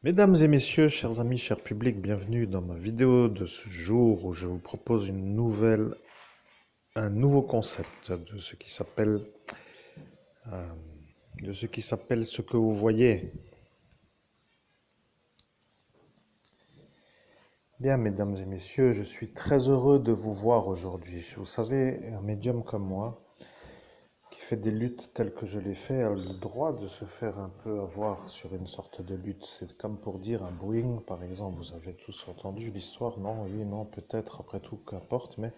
Mesdames et messieurs, chers amis, cher public, bienvenue dans ma vidéo de ce jour où je vous propose un nouveau concept euh, de ce qui s'appelle ce que vous voyez. Bien, mesdames et messieurs, je suis très heureux de vous voir aujourd'hui. Vous savez, un médium comme moi, qui fait des luttes telles que je les fais, a le droit de se faire un peu avoir sur une sorte de lutte. C'est comme pour dire un Boeing, par exemple. Vous avez tous entendu l'histoire, non? Oui, non, peut-être, après tout, qu'importe, mais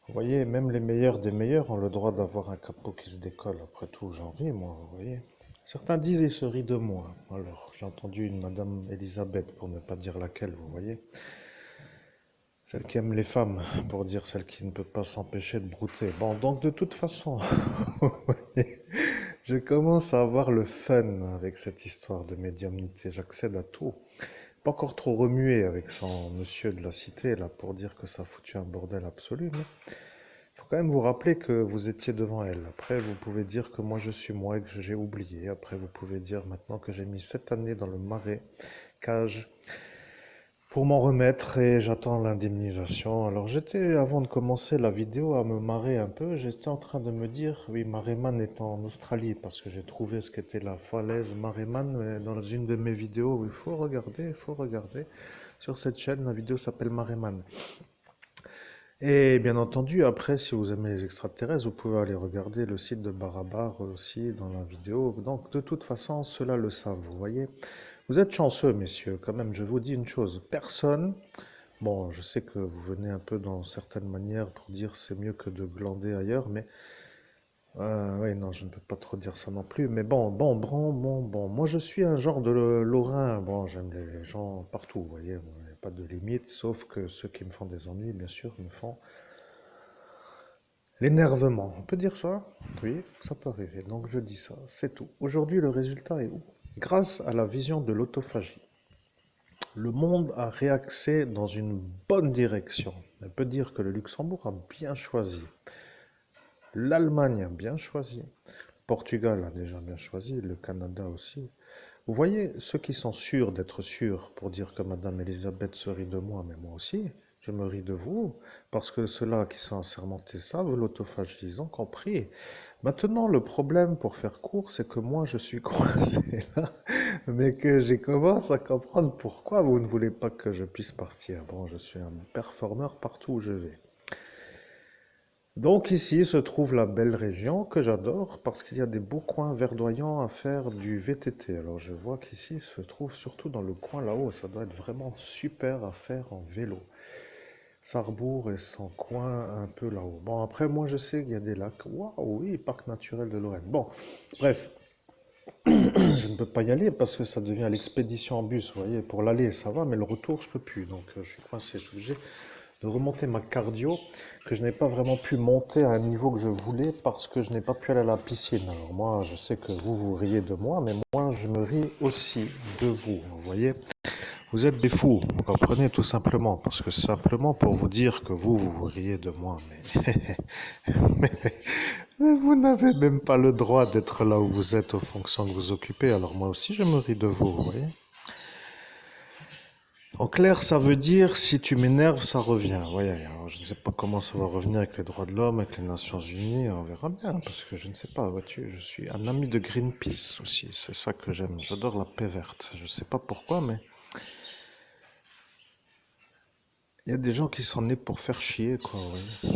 vous voyez, même les meilleurs des meilleurs ont le droit d'avoir un capot qui se décolle. Après tout, j'en ris, moi, vous voyez. Certains disent et se rient de moi. Alors, j'ai entendu une Madame Elisabeth, pour ne pas dire laquelle, vous voyez. Celle qui aime les femmes, pour dire celle qui ne peut pas s'empêcher de brouter. Bon, donc de toute façon, vous voyez, je commence à avoir le fun avec cette histoire de médiumnité. J'accède à tout. Pas encore trop remué avec son monsieur de la cité, là, pour dire que ça a foutu un bordel absolu, mais il faut quand même vous rappeler que vous étiez devant elle. Après, vous pouvez dire que moi je suis moi et que j'ai oublié. Après, vous pouvez dire maintenant que j'ai mis 7 années dans le marais cage pour m'en remettre et j'attends l'indemnisation. Alors j'étais, avant de commencer la vidéo, à me marrer un peu. J'étais en train de me dire, oui, Mareman est en Australie parce que j'ai trouvé ce qu'était la falaise Mareman dans une de mes vidéos. Il faut regarder. Sur cette chaîne, la vidéo s'appelle Mareman. Et bien entendu, après, si vous aimez les extraterrestres, vous pouvez aller regarder le site de Barabar aussi dans la vidéo. Donc, de toute façon, ceux-là le savent, vous voyez. Vous êtes chanceux, messieurs, quand même, je vous dis une chose. Personne, bon, je sais que vous venez un peu dans certaines manières pour dire c'est mieux que de glander ailleurs, mais oui, non, je ne peux pas trop dire ça non plus. Mais bon. Moi, je suis un genre de Lorrain. Bon, j'aime les gens partout, vous voyez. Bon, il n'y a pas de limite, sauf que ceux qui me font des ennuis, bien sûr, me font l'énervement. On peut dire ça? Oui, ça peut arriver. Donc, je dis ça. C'est tout. Aujourd'hui, le résultat est où? Grâce à la vision de l'autophagie, le monde a réaxé dans une bonne direction. On peut dire que le Luxembourg a bien choisi. L'Allemagne a bien choisi. Portugal a déjà bien choisi, le Canada aussi. Vous voyez, ceux qui sont sûrs d'être sûrs pour dire que Madame Elisabeth se rit de moi, mais moi aussi, je me ris de vous, parce que ceux-là qui sont assermentés savent l'autophagie, ils ont compris. Maintenant, le problème, pour faire court, c'est que moi, je suis coincé là, mais que j'ai commencé à comprendre pourquoi vous ne voulez pas que je puisse partir. Bon, je suis un performeur partout où je vais. Donc ici se trouve la belle région que j'adore parce qu'il y a des beaux coins verdoyants à faire du VTT. Alors je vois qu'ici se trouve surtout dans le coin là-haut, ça doit être vraiment super à faire en vélo. Sarrebourg et son coin un peu là-haut. Bon après moi je sais qu'il y a des lacs. Waouh oui, parc naturel de Lorraine. Bon, bref, je ne peux pas y aller parce que ça devient l'expédition en bus, vous voyez. Pour l'aller ça va, mais le retour je peux plus. Donc je suis coincé, je suis obligé de remonter ma cardio que je n'ai pas vraiment pu monter à un niveau que je voulais parce que je n'ai pas pu aller à la piscine. Alors moi, je sais que vous vous riez de moi, mais moi, je me ris aussi de vous. Vous voyez, vous êtes des fous, vous comprenez tout simplement, parce que simplement pour vous dire que vous riez de moi, mais vous n'avez même pas le droit d'être là où vous êtes aux fonctions que vous occupez. Alors moi aussi, je me ris de vous, vous voyez. En clair, ça veut dire si tu m'énerves, ça revient. Ouais, alors je ne sais pas comment ça va revenir avec les droits de l'homme, avec les Nations Unies, on verra bien, parce que je ne sais pas, vois-tu, je suis un ami de Greenpeace aussi, c'est ça que j'aime, j'adore la paix verte. Je ne sais pas pourquoi, mais il y a des gens qui sont nés pour faire chier, quoi, ouais.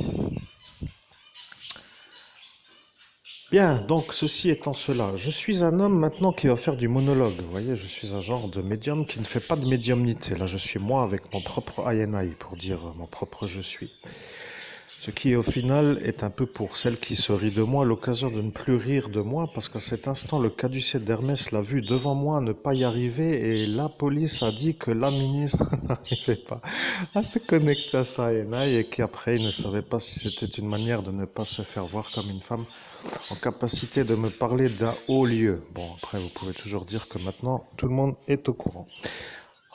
Bien, donc ceci étant cela, je suis un homme maintenant qui va faire du monologue. Vous voyez, je suis un genre de médium qui ne fait pas de médiumnité. Là, je suis moi avec mon propre INI, pour dire mon propre je suis. Ce qui, au final, est un peu pour celle qui se rit de moi, l'occasion de ne plus rire de moi, parce qu'à cet instant, le caducée d'Hermès l'a vu devant moi ne pas y arriver, et la police a dit que la ministre n'arrivait pas à se connecter à sa INI, et qu'après, il ne savait pas si c'était une manière de ne pas se faire voir comme une femme en capacité de me parler d'un haut lieu. Bon, après, vous pouvez toujours dire que maintenant, tout le monde est au courant.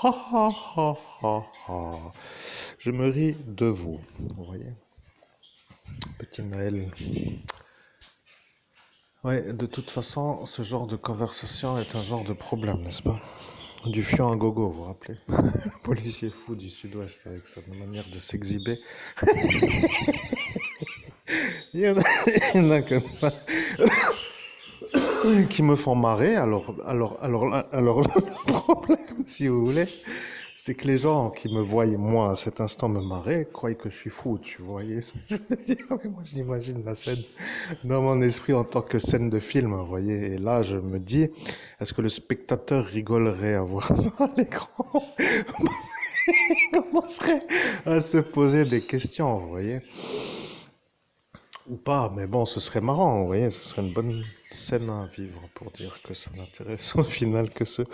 Ha ha ha ha ha. Je me ris de vous, vous voyez. Petit Naël. Ouais, de toute façon, ce genre de conversation est un genre de problème, n'est-ce pas? du fion à gogo, vous vous rappelez? Policier fou du sud-ouest avec sa manière de s'exhiber. Il y en a comme ça qui me font marrer. Alors, le problème, si vous voulez, c'est que les gens qui me voient, moi, à cet instant me marrer, croient que je suis fou, tu voyez ce que je veux dire? Mais moi, j'imagine la scène dans mon esprit en tant que scène de film, vous voyez. Et là, je me dis, est-ce que le spectateur rigolerait à voir ça à l'écran? Il commencerait à se poser des questions, vous voyez. Ou pas, mais bon, ce serait marrant, vous voyez, ce serait une bonne scène à vivre pour dire que ça n'intéresse au final que ceux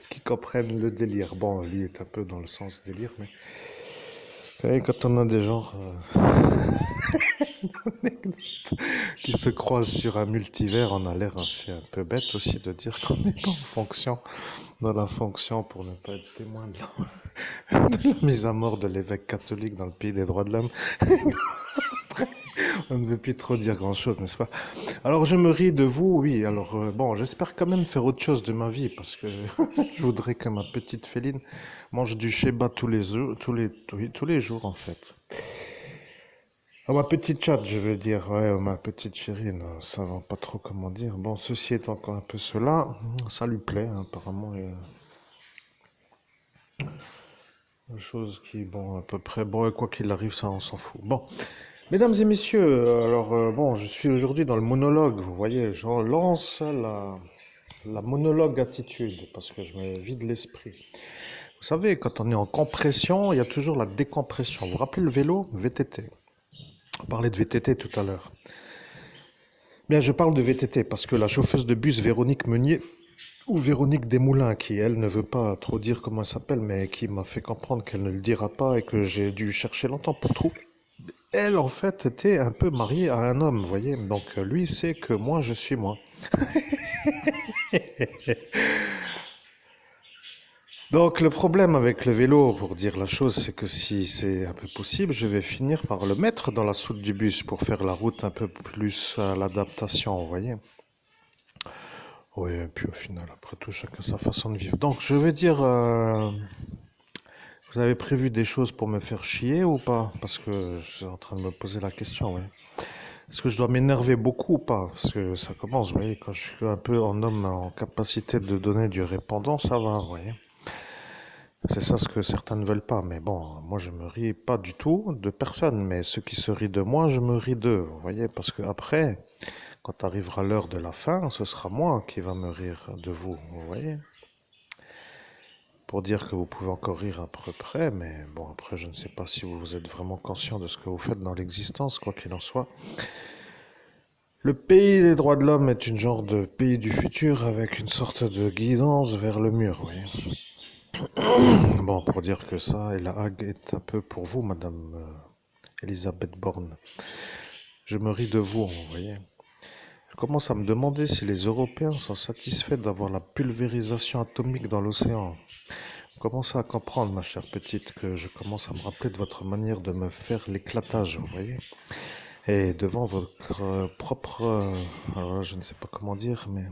qui comprennent le délire. Bon, lui est un peu dans le sens délire, mais vous savez, quand on a des genres qui se croisent sur un multivers, on a l'air assez un peu bête aussi de dire qu'on n'est pas en fonction, dans la fonction pour ne pas être témoin de la mise à mort de l'évêque catholique dans le pays des droits de l'homme. On ne veut plus trop dire grand-chose, n'est-ce pas? Alors je me ris de vous, oui. Alors bon, j'espère quand même faire autre chose de ma vie parce que je voudrais que ma petite Féline mange du Sheba tous les jours, oui, tous les jours en fait. Ah, ma petite chatte, je veux dire, ouais, ma petite chérie, non, ça va pas trop comment dire. Bon, ceci est encore un peu cela, ça lui plaît hein, apparemment. Une chose qui, bon, à peu près, bon, quoi qu'il arrive, ça on s'en fout. Bon, mesdames et messieurs, alors bon, je suis aujourd'hui dans le monologue, vous voyez, j'en lance la monologue attitude, parce que je me vide l'esprit. Vous savez, quand on est en compression, il y a toujours la décompression. Vous vous rappelez le vélo, VTT? On parlait de VTT tout à l'heure. Bien, je parle de VTT parce que la chauffeuse de bus Véronique Meunier, ou Véronique Desmoulins, qui elle ne veut pas trop dire comment elle s'appelle, mais qui m'a fait comprendre qu'elle ne le dira pas et que j'ai dû chercher longtemps pour trouver. Elle, en fait, était un peu mariée à un homme, vous voyez. Donc, lui sait que moi, je suis moi. Donc le problème avec le vélo, pour dire la chose, c'est que si c'est un peu possible, je vais finir par le mettre dans la soute du bus pour faire la route un peu plus à l'adaptation, vous voyez. Oui, et puis au final, après tout, chacun sa façon de vivre. Donc je vais dire, vous avez prévu des choses pour me faire chier ou pas? Parce que je suis en train de me poser la question, oui. Est-ce que je dois m'énerver beaucoup ou pas? Parce que ça commence, vous voyez, quand je suis un peu en homme en capacité de donner du répondant, ça va, vous voyez. C'est ça ce que certains ne veulent pas. Mais bon, moi je me ris pas du tout de personne. Mais ceux qui se rient de moi, je me ris d'eux. Vous voyez, parce que après, quand arrivera l'heure de la fin, ce sera moi qui va me rire de vous. Vous voyez? Pour dire que vous pouvez encore rire à peu près. Mais bon, après, je ne sais pas si vous êtes vraiment conscient de ce que vous faites dans l'existence, quoi qu'il en soit. Le pays des droits de l'homme est une genre de pays du futur avec une sorte de guidance vers le mur. Vous voyez? Bon, pour dire que ça, et la Hague est un peu pour vous, Madame Elisabeth Borne. Je me ris de vous, vous voyez. Je commence à me demander si les Européens sont satisfaits d'avoir la pulvérisation atomique dans l'océan. Je commence à comprendre, ma chère petite, que je commence à me rappeler de votre manière de me faire l'éclatage, vous voyez. Et devant votre propre, alors je ne sais pas comment dire, mais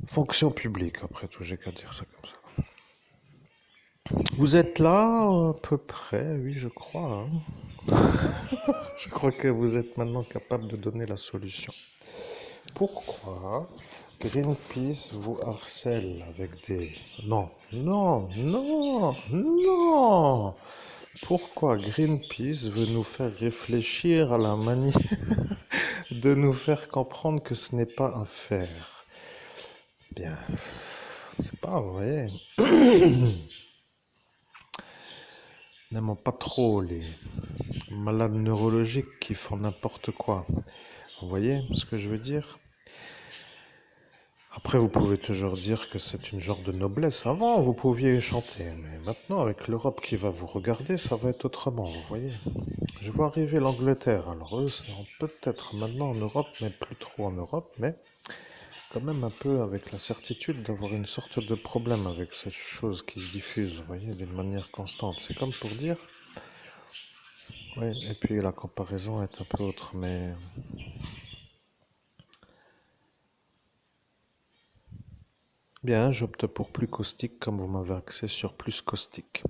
fonction publique, après tout, j'ai qu'à dire ça comme ça. Vous êtes là, à peu près, oui, je crois. Je crois que vous êtes maintenant capable de donner la solution. Pourquoi Greenpeace vous harcèle avec des... Non, non, non, non. Pourquoi Greenpeace veut nous faire réfléchir à la manière de nous faire comprendre que ce n'est pas un fer? Bien, c'est pas vrai. N'aimons pas trop les malades neurologiques qui font n'importe quoi. Vous voyez ce que je veux dire? Après, vous pouvez toujours dire que c'est une genre de noblesse. Avant, vous pouviez chanter, mais maintenant, avec l'Europe qui va vous regarder, ça va être autrement, vous voyez. Je vois arriver l'Angleterre. Alors eux, sont peut-être maintenant en Europe, mais plus trop en Europe, mais quand même un peu avec la certitude d'avoir une sorte de problème avec cette chose qui se diffuse, vous voyez, d'une manière constante. C'est comme pour dire... Oui, et puis la comparaison est un peu autre, mais... Bien, j'opte pour plus caustique comme vous m'avez axé sur plus caustique.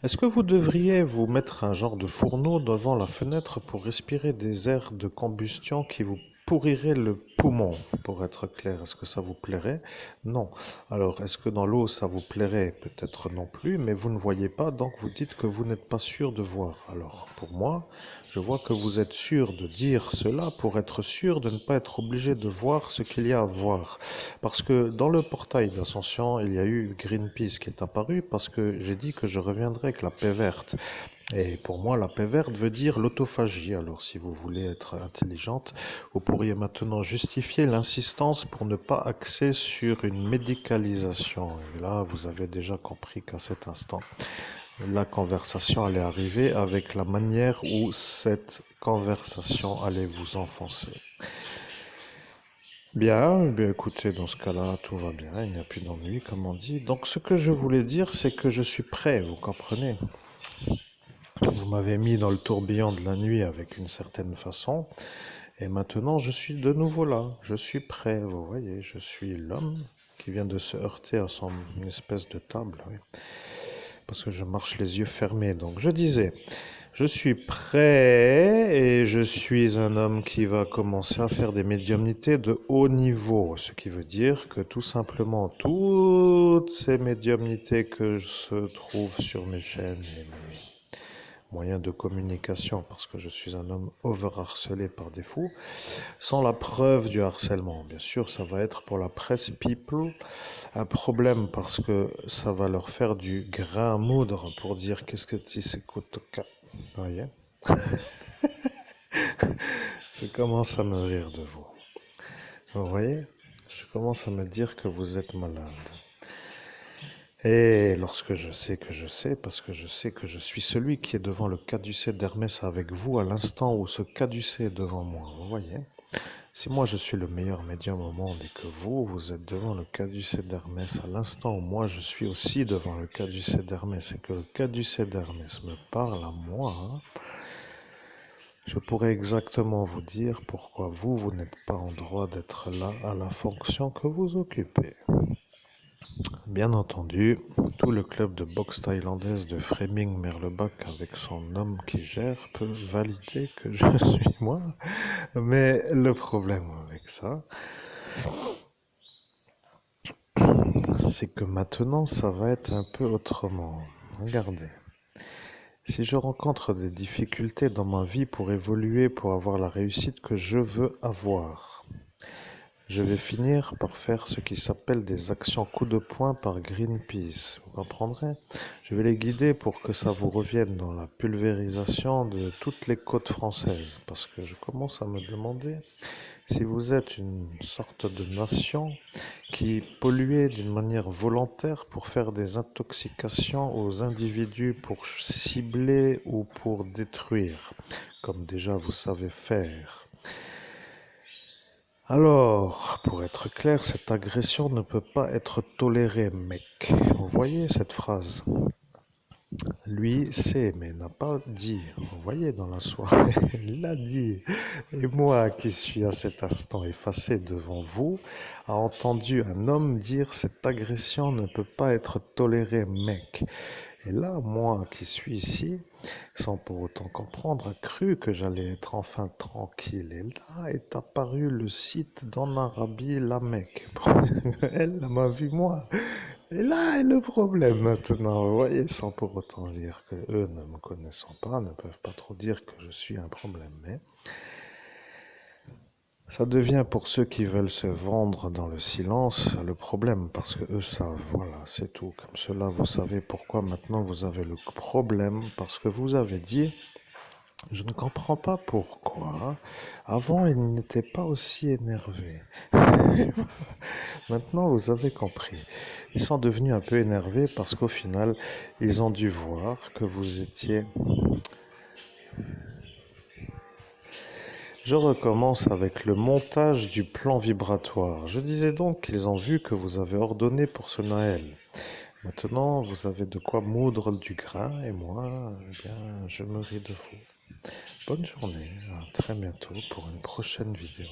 Est-ce que vous devriez vous mettre un genre de fourneau devant la fenêtre pour respirer des airs de combustion qui vous pourriraient le poumon, pour être clair? Est-ce que ça vous plairait? Non. Alors, est-ce que dans l'eau, ça vous plairait? Peut-être non plus, mais vous ne voyez pas, donc vous dites que vous n'êtes pas sûr de voir. Alors, pour moi, je vois que vous êtes sûr de dire cela pour être sûr de ne pas être obligé de voir ce qu'il y a à voir. Parce que dans le portail d'Ascension, il y a eu Greenpeace qui est apparu parce que j'ai dit que je reviendrai avec la paix verte. Et pour moi, la paix verte veut dire l'autophagie. Alors, si vous voulez être intelligente, vous pourriez maintenant justifier l'insistance pour ne pas axer sur une médicalisation. Et là, vous avez déjà compris qu'à cet instant, la conversation allait arriver avec la manière où cette conversation allait vous enfoncer. Bien, écoutez, dans ce cas-là, tout va bien, il n'y a plus d'ennui, comme on dit. Donc, ce que je voulais dire, c'est que je suis prêt, vous comprenez? Vous m'avez mis dans le tourbillon de la nuit avec une certaine façon, et maintenant je suis de nouveau là, je suis prêt, vous voyez, je suis l'homme qui vient de se heurter à son espèce de table, oui, parce que je marche les yeux fermés. Donc je disais, je suis prêt et je suis un homme qui va commencer à faire des médiumnités de haut niveau, ce qui veut dire que tout simplement toutes ces médiumnités que se trouvent sur mes chaînes et mes moyens de communication, parce que je suis un homme over-harcelé par défaut, sont la preuve du harcèlement. Bien sûr, ça va être pour la presse people un problème parce que ça va leur faire du grain à moudre pour dire qu'est-ce que c'est Kotoka. Vous voyez? Je commence à me rire de vous. Vous voyez? Je commence à me dire que vous êtes malade. Et lorsque je sais que je sais, parce que je sais que je suis celui qui est devant le caducée d'Hermès avec vous à l'instant où ce caducée est devant moi, vous voyez? Si moi je suis le meilleur médium au monde et que vous, vous êtes devant le caducée d'Hermès à l'instant où moi je suis aussi devant le caducée d'Hermès et que le caducée d'Hermès me parle à moi, hein, je pourrais exactement vous dire pourquoi vous, vous n'êtes pas en droit d'être là à la fonction que vous occupez. Bien entendu, tout le club de boxe thaïlandaise de Framing-Merlebach avec son homme qui gère peut valider que je suis moi. Mais le problème avec ça, c'est que maintenant, ça va être un peu autrement. Regardez. Si je rencontre des difficultés dans ma vie pour évoluer, pour avoir la réussite que je veux avoir, je vais finir par faire ce qui s'appelle des actions coup de poing par Greenpeace. Vous comprendrez? Je vais les guider pour que ça vous revienne dans la pulvérisation de toutes les côtes françaises. Parce que je commence à me demander si vous êtes une sorte de nation qui polluait d'une manière volontaire pour faire des intoxications aux individus pour cibler ou pour détruire, comme déjà vous savez faire. Alors, pour être clair, cette agression ne peut pas être tolérée, mec. Vous voyez cette phrase? Lui sait, mais n'a pas dit. Vous voyez dans la soirée, il l'a dit. Et moi, qui suis à cet instant effacé devant vous, a entendu un homme dire cette agression ne peut pas être tolérée, mec. Et là, moi qui suis ici, sans pour autant comprendre, a cru que j'allais être enfin tranquille. Et là est apparu le site d'En Arabie Lamek. Elle m'a vu moi. Et là est le problème maintenant, vous voyez, sans pour autant dire que eux, ne me connaissant pas, ne peuvent pas trop dire que je suis un problème. Mais ça devient pour ceux qui veulent se vendre dans le silence le problème, parce que eux savent, voilà, c'est tout. Comme cela, vous savez pourquoi maintenant vous avez le problème, parce que vous avez dit, je ne comprends pas pourquoi, avant ils n'étaient pas aussi énervés. Maintenant vous avez compris. Ils sont devenus un peu énervés parce qu'au final, ils ont dû voir que vous étiez... Je recommence avec le montage du plan vibratoire. Je disais donc qu'ils ont vu que vous avez ordonné pour ce Noël. Maintenant, vous avez de quoi moudre du grain et moi, eh bien, je me ris de vous. Bonne journée, à très bientôt pour une prochaine vidéo.